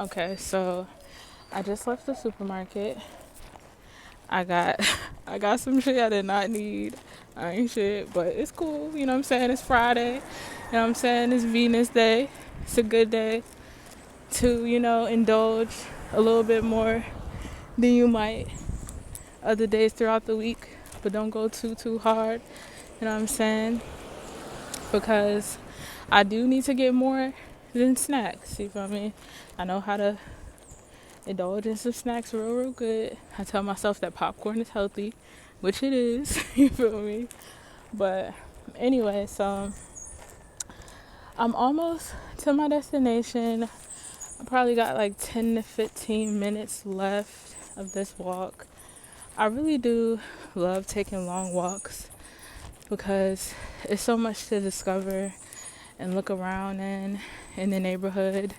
Okay, so I just left the supermarket. I got I got some shit I did not need. I ain't shit, but it's cool. You know what I'm saying? It's Friday. You know what I'm saying? It's Venus Day. It's a good day to, indulge a little bit more than you might other days throughout the week. But don't go too hard. You know what I'm saying? Because I do need to get more than snacks. You feel me? I know how to indulge in some snacks real good. I tell myself that popcorn is healthy, which it is. You feel me? But anyway, so I'm almost to my destination. I probably got like 10 to 15 minutes left of this walk. I really do love taking long walks because it's so much to discover and look around in the neighborhood.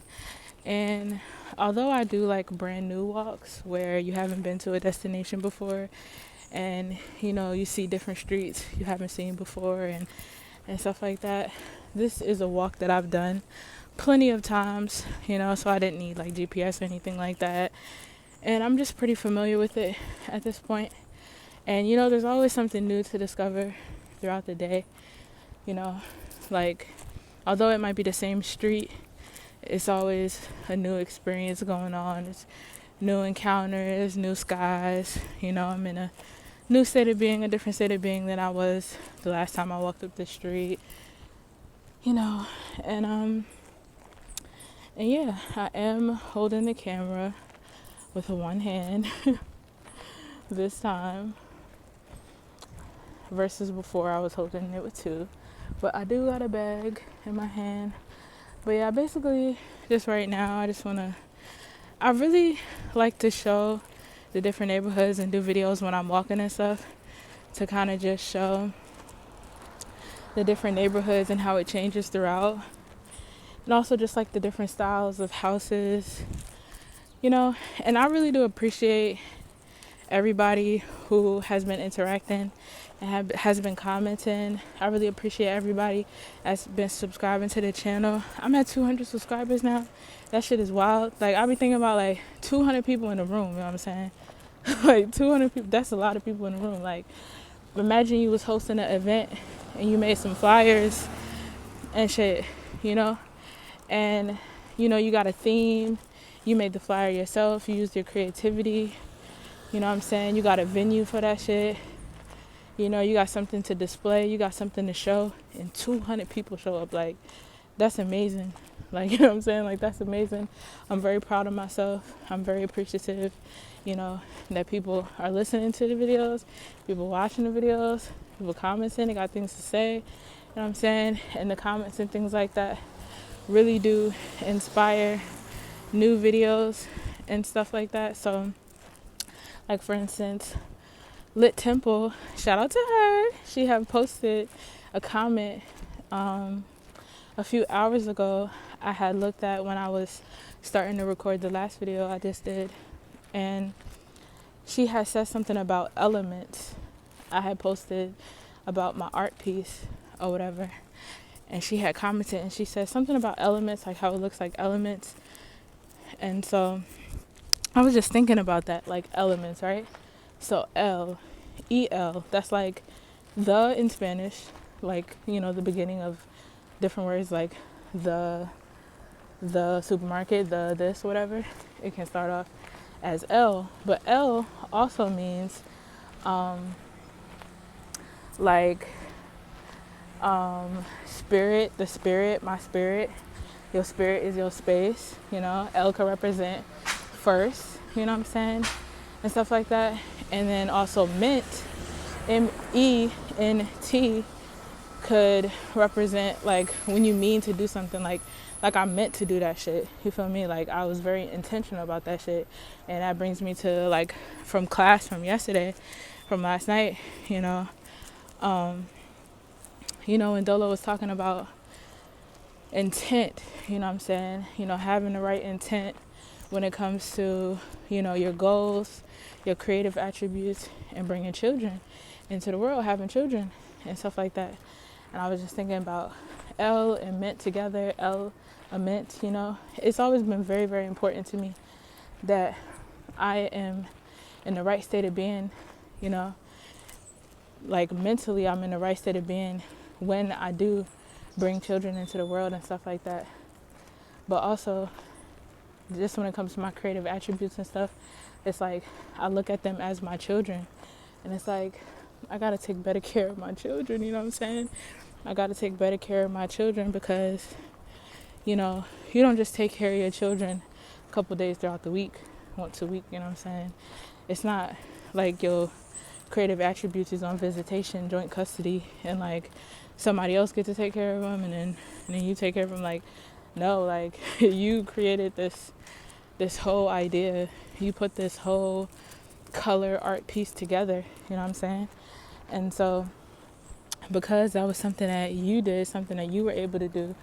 And although I do like brand new walks where you haven't been to a destination before and you see different streets you haven't seen before and stuff like that, this is a walk that I've done plenty of times, so I didn't need like GPS or anything like that. And I'm just pretty familiar with it at this point. And there's always something new to discover throughout the day. Like although it might be the same street, it's always a new experience going on. It's new encounters, new skies. I'm in a new state of being, a different state of being than I was the last time I walked up the street. And yeah, I am holding the camera with one hand this time versus before I was holding it with two. But I do got a bag in my hand. But yeah, basically just right now I really like to show the different neighborhoods and do videos when I'm walking and stuff to kind of just show the different neighborhoods and how it changes throughout. And also just like the different styles of houses, and I really do appreciate everybody who has been interacting and has been commenting. I really appreciate everybody that's been subscribing to the channel. I'm at 200 subscribers now. That shit is wild. Like, I be thinking about like 200 people in the room, you know what I'm saying? Like 200 people, that's a lot of people in the room. Like, imagine you was hosting an event and you made some flyers and shit, and you got a theme. You made the flyer yourself. You used your creativity. You know what I'm saying? You got a venue for that shit. You got something to display. You got something to show. And 200 people show up. Like, that's amazing. Like, you know what I'm saying? Like, that's amazing. I'm very proud of myself. I'm very appreciative, that people are listening to the videos, people watching the videos, people commenting. They got things to say. You know what I'm saying? And the comments and things like that really do inspire new videos and stuff like that. So, like for instance, Lit Temple, shout out to her. She had posted a comment a few hours ago. I had looked at when I was starting to record the last video I just did, and she had said something about elements. I had posted about my art piece or whatever, and she had commented and she said something about elements, like how it looks like elements. And so I was just thinking about that, like elements, right? So E-L, that's like the in Spanish, like, the beginning of different words, like the supermarket, the this, whatever. It can start off as L, but L also means like spirit, the spirit, my spirit. Your spirit is your space, L could represent first, you know what I'm saying, and stuff like that. And then also mint, M-E-N-T, could represent like when you mean to do something, like I meant to do that shit, you feel me? Like, I was very intentional about that shit. And that brings me to like from class from yesterday, from last night, when Dolo was talking about intent, you know what I'm saying, having the right intent when it comes to, your goals, your creative attributes, and bringing children into the world, having children and stuff like that. And I was just thinking about L and mint together. L immense, you know. It's always been very, very important to me that I am in the right state of being, you know. Like mentally, I'm in the right state of being when I do bring children into the world and stuff like that. But also, just when it comes to my creative attributes and stuff, it's like I look at them as my children, and it's like I gotta take better care of my children, you know what I'm saying? I gotta take better care of my children because, you know, you don't just take care of your children a couple days throughout the week, once a week, you know what I'm saying? It's not like your creative attributes is on visitation, joint custody, and like somebody else get to take care of them, and then you take care of them. Like, no, like you created this whole idea, you put this whole color art piece together, you know what I'm saying? And so because that was something that you did, something that you were able to do,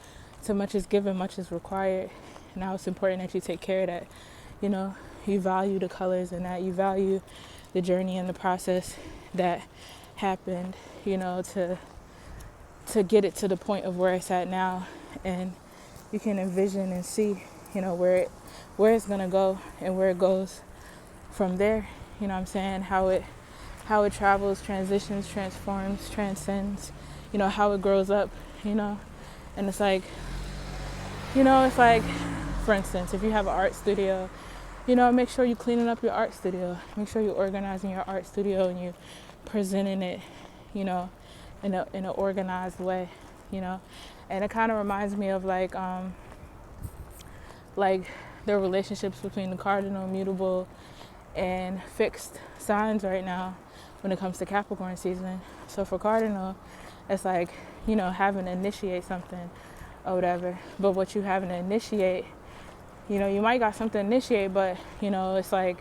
so much is given, much is required. Now it's important that you take care of that, you know. You value the colors and that you value the journey and the process that happened, you know, to get it to the point of where it's at now. And you can envision and see, you know, where it's gonna go and where it goes from there, you know what I'm saying? How it travels, transitions, transforms, transcends, you know, how it grows up, you know. And it's like, you know, it's like, for instance, if you have an art studio, you know, make sure you're cleaning up your art studio. Make sure you're organizing your art studio and you're presenting it, you know, in an organized way, you know. And it kind of reminds me of like the relationships between the cardinal, mutable, and fixed signs right now when it comes to Capricorn season. So for cardinal, it's like, you know, having to initiate something or whatever. But what you having to initiate, you know, you might got something to initiate, but, you know, it's like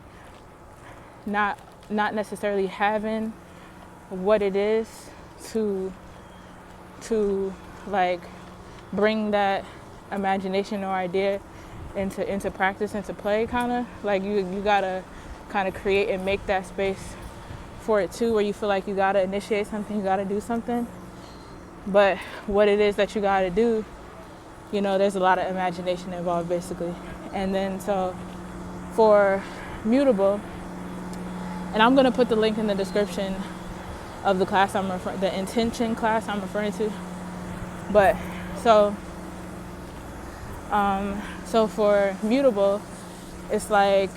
not necessarily having what it is to like bring that imagination or idea into practice, into play, kind of. Like you gotta kind of create and make that space for it too, where you feel like you gotta initiate something, you gotta do something. But what it is that you gotta do, you know, there's a lot of imagination involved, basically. And then so for mutable, and I'm gonna put the link in the description of the class the intention class I'm referring to. But so for mutable, it's like,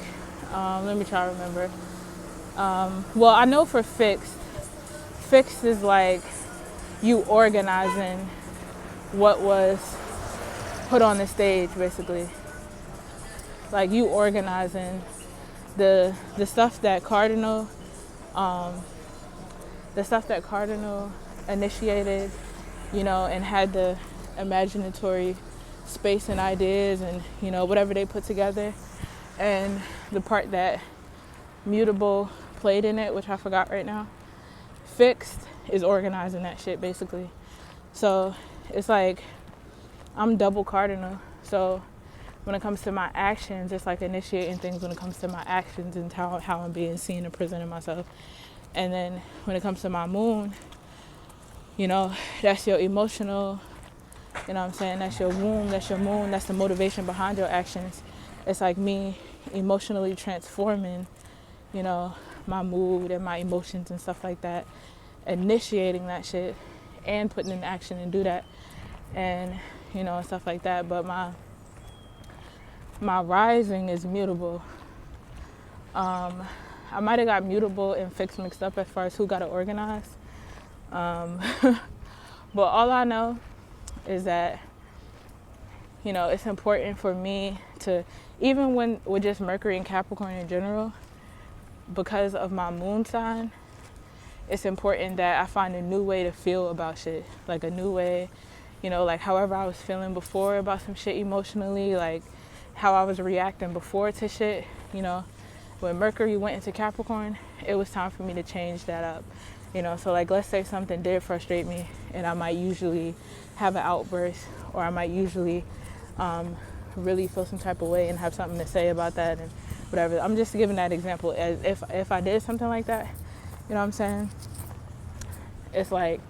let me try to remember. Well, I know for fixed is like you organizing what was put on the stage, basically. Like you organizing the stuff that cardinal initiated, you know, and had the imaginatory space and ideas and, you know, whatever they put together, and the part that mutable played in it, which I forgot right now. Fixed is organizing that shit, basically. So it's like I'm double cardinal. So when it comes to my actions, it's like initiating things when it comes to my actions and how I'm being seen and presenting myself. And then when it comes to my moon, you know, that's your emotional, you know what I'm saying? That's your womb, that's your moon, that's the motivation behind your actions. It's like me emotionally transforming, you know, my mood and my emotions and stuff like that, initiating that shit and putting in action and do that, and, you know, and stuff like that. But my rising is mutable. I might have got mutable and fixed mixed up as far as who got to organize. But all I know is that, you know, it's important for me to, even when with just Mercury and Capricorn in general, because of my moon sign, it's important that I find a new way to feel about shit. Like a new way, you know, like however I was feeling before about some shit emotionally, like how I was reacting before to shit, you know. When Mercury went into Capricorn, it was time for me to change that up, you know. So like, let's say something did frustrate me, and I might usually have an outburst, or I might usually really feel some type of way and have something to say about that and whatever. I'm just giving that example as if I did something like that, you know what I'm saying? It's like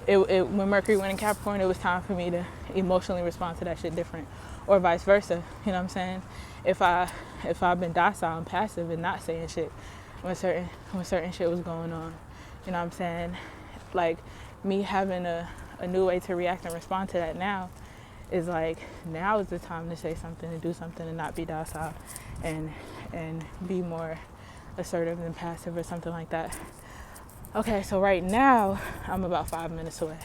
when Mercury went in Capricorn, it was time for me to emotionally respond to that shit different, or vice versa. You know what I'm saying? If I've been docile and passive and not saying shit when certain shit was going on, you know what I'm saying? Like, me having a new way to react and respond to that now is like, now is the time to say something and do something and not be docile and be more assertive than passive or something like that. Okay, so right now I'm about 5 minutes away.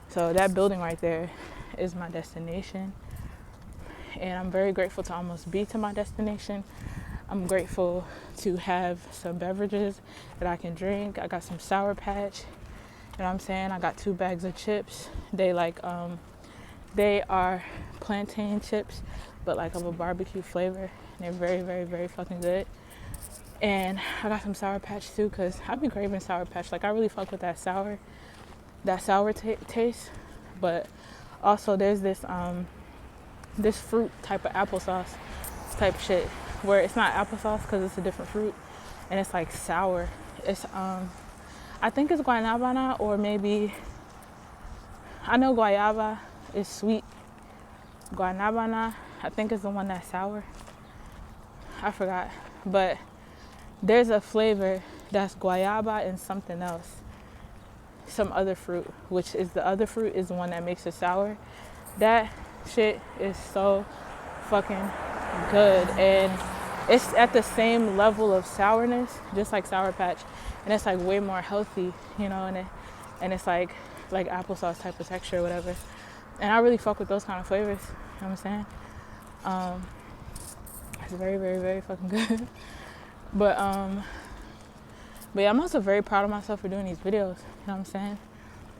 So that building right there is my destination. And I'm very grateful to almost be to my destination. I'm grateful to have some beverages that I can drink. I got some Sour Patch. You know what I'm saying? I got 2 bags of chips. They are plantain chips, but like of a barbecue flavor. And they're very, very, very fucking good. And I got some Sour Patch too, because I've been craving Sour Patch. Like, I really fuck with that sour taste. But also there's this fruit type of applesauce type shit, where it's not applesauce because it's a different fruit, and it's like sour. It's I think it's guanabana, or maybe, I know guayaba is sweet. Guanabana, I think, is the one that's sour. I forgot. But there's a flavor that's guayaba and something else. Some other fruit, which is the other fruit is the one that makes it sour. That shit is so fucking good. And it's at the same level of sourness, just like Sour Patch. And it's like way more healthy, you know, and it's like applesauce type of texture or whatever. And I really fuck with those kind of flavors, you know what I'm saying? It's very, very, very fucking good. But yeah, I'm also very proud of myself for doing these videos, you know what I'm saying?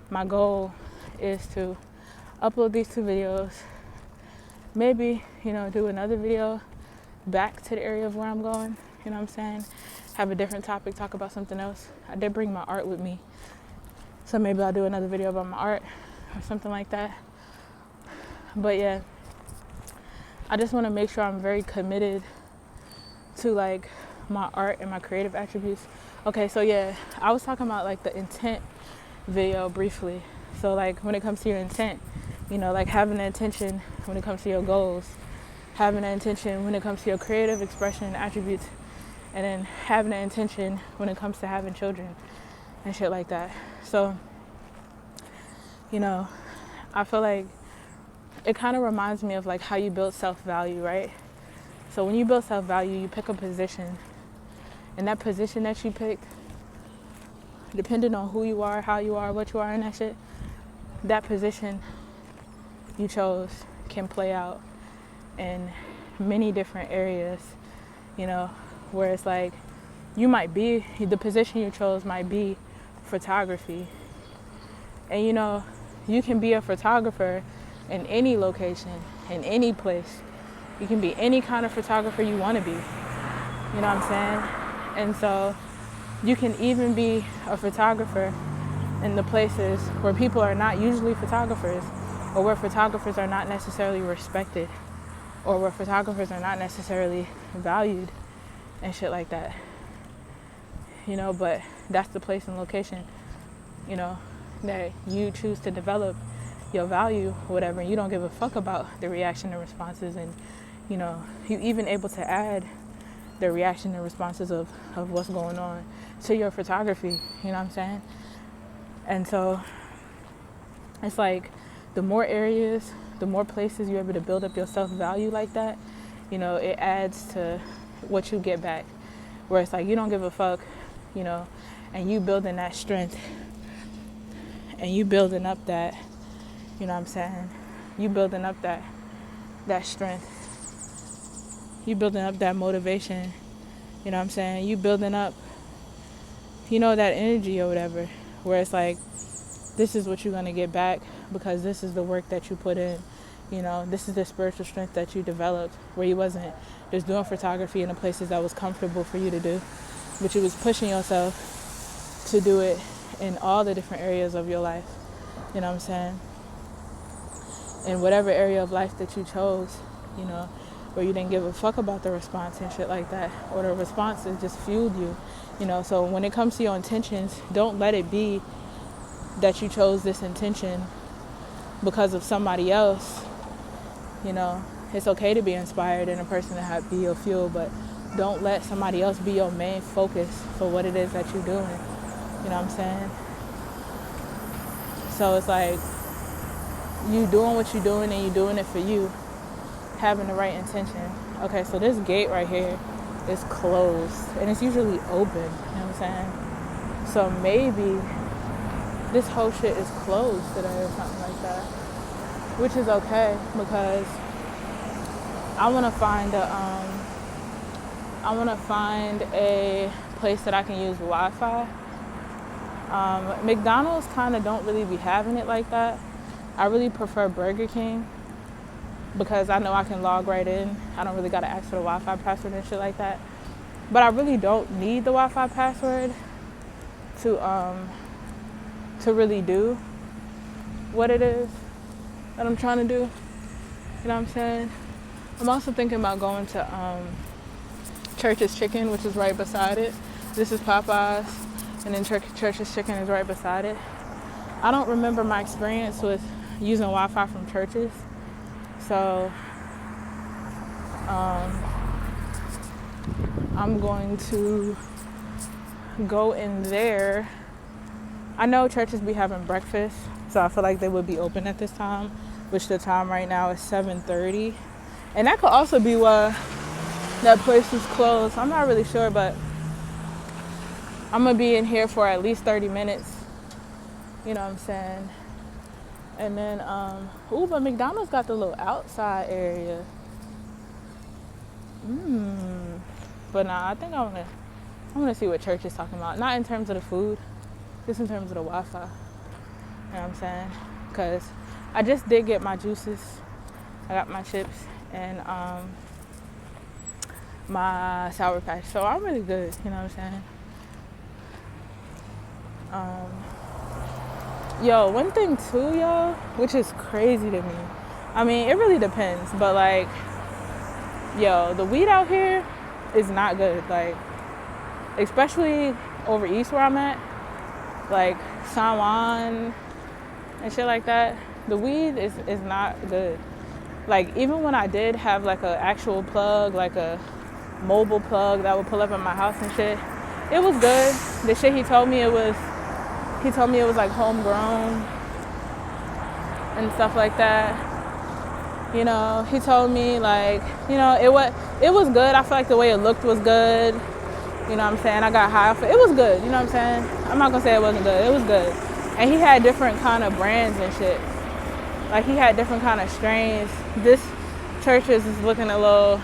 My goal is to upload these 2 videos, maybe, you know, do another video back to the area of where I'm going, you know what I'm saying? Have a different topic, talk about something else. I did bring my art with me, so maybe I'll do another video about my art or something like that. But yeah, I just want to make sure I'm very committed to like my art and my creative attributes. Okay, so yeah, I was talking about like the intent video briefly. So like, when it comes to your intent, you know, like having an intention when it comes to your goals, having an intention when it comes to your creative expression and attributes, and then having an intention when it comes to having children and shit like that. So, you know, I feel like it kind of reminds me of like how you build self-value, right? So when you build self-value, you pick a position, and that position that you picked, depending on who you are, how you are, what you are in that shit, that position you chose can play out in many different areas, you know, where it's like, the position you chose might be photography. And you know, you can be a photographer in any location, in any place. You can be any kind of photographer you want to be. You know what I'm saying? And so you can even be a photographer in the places where people are not usually photographers, or where photographers are not necessarily respected, or where photographers are not necessarily valued and shit like that. You know, but that's the place and location, you know, that you choose to develop your value, whatever, and you don't give a fuck about the reaction and responses, and you know, you even able to add the reaction and responses of what's going on to your photography, you know what I'm saying? And so it's like, the more areas, the more places you're able to build up your self-value like that, you know, it adds to what you get back, where it's like, you don't give a fuck, you know, and you building that strength, and you building up that, you know what I'm saying, you building up that strength, you building up that motivation, you know what I'm saying, you building up, you know, that energy or whatever, where it's like, this is what you're going to get back, because this is the work that you put in, you know, this is the spiritual strength that you developed, where you wasn't just doing photography in the places that was comfortable for you to do, but you was pushing yourself to do it in all the different areas of your life, you know what I'm saying? In whatever area of life that you chose, you know, where you didn't give a fuck about the response and shit like that, or the responses just fueled you, you know. So when it comes to your intentions, don't let it be that you chose this intention because of somebody else, you know, it's okay to be inspired and a person to be your fuel, but don't let somebody else be your main focus for what it is that you're doing. You know what I'm saying? So it's like you doing what you're doing and you're doing it for you, having the right intention. Okay, so this gate right here is closed and it's usually open, you know what I'm saying? So maybe this whole shit is closed today or something like that, which is okay because I want to find a place that I can use Wi-Fi. McDonald's kind of don't really be having it like that. I really prefer Burger King because I know I can log right in. I don't really got to ask for the Wi-Fi password and shit like that. But I really don't need the Wi-Fi password to really do what it is that I'm trying to do. You know what I'm saying? I'm also thinking about going to Church's Chicken, which is right beside it. This is Popeyes, and then Church's Chicken is right beside it. I don't remember my experience with using Wi-Fi from Church's, so I'm going to go in there. I know Church's be having breakfast, so I feel like they would be open at this time, which the time right now is 7:30. And that could also be why that place is closed. I'm not really sure, but I'm going to be in here for at least 30 minutes. You know what I'm saying? And then, but McDonald's got the little outside area. But nah, I think I want to see what Church is talking about. Not in terms of the food, just in terms of the Wi-Fi. You know what I'm saying? Because I just did get my juices. I got my chips and my Sour Patch. So I'm really good, you know what I'm saying? Yo, one thing too, yo, which is crazy to me. I mean, it really depends, but like, yo, the weed out here is not good. Like, especially over east where I'm at, like San Juan and shit like that. The weed is not good. Like, even when I did have like an actual plug, like a mobile plug that would pull up at my house and shit, it was good. The shit he told me it was like homegrown and stuff like that. You know, he told me like, you know, it was good. I feel like the way it looked was good. You know what I'm saying? I got high off it. It was good, you know what I'm saying? I'm not gonna say it wasn't good. It was good. And he had different kind of brands and shit. Like, he had different kind of strains. This Church's is looking a little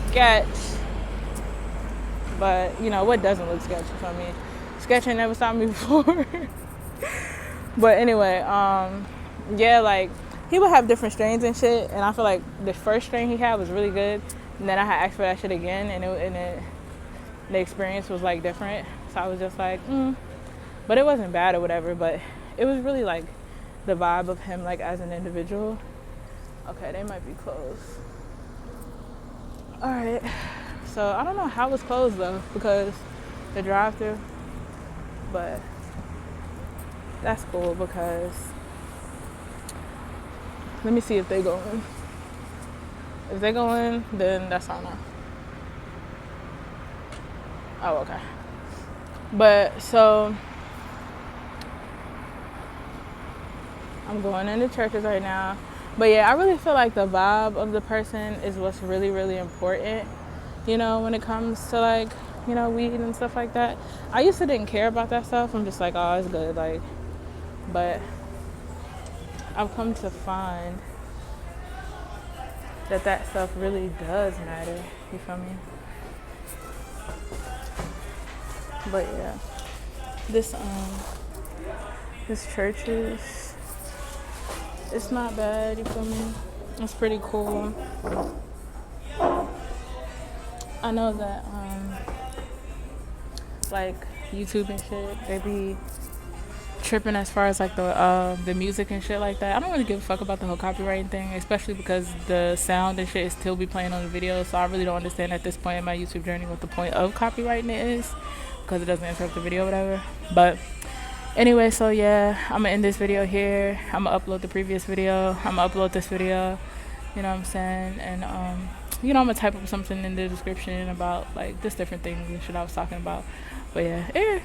sketch. But, you know, what doesn't look sketchy for me? Sketch ain't never stopped me before. But anyway, yeah, like, he would have different strains and shit. And I feel like the first strain he had was really good. And then I had asked for that shit again. And the experience was, like, different. So I was just like, But it wasn't bad or whatever. But it was really, like, the vibe of him, like, as an individual. Okay, they might be closed. All right. So I don't know how it's closed though, because the drive-thru. But that's cool because let me see if they go in. If they go in, then that's on off. Oh, okay. But so I'm going into Church's right now. But yeah, I really feel like the vibe of the person is what's really, really important, you know, when it comes to like, you know, weed and stuff like that. I used to didn't care about that stuff. I'm just like, oh, it's good, like, but I've come to find that stuff really does matter, you feel me? But yeah, this Church's, it's not bad, you feel me? It's pretty cool. I know that like YouTube and shit, they be tripping as far as like the music and shit like that. I don't really give a fuck about the whole copywriting thing, especially because the sound and shit is still be playing on the video. So I really don't understand at this point in my YouTube journey what the point of copywriting is, because it doesn't interrupt the video or whatever. But Anyway, so yeah, I'm gonna end this video here. I'm gonna upload the previous video. I'm gonna upload this video. You know what I'm saying? And I'm gonna type up something in the description about like just different things and shit I was talking about. But yeah,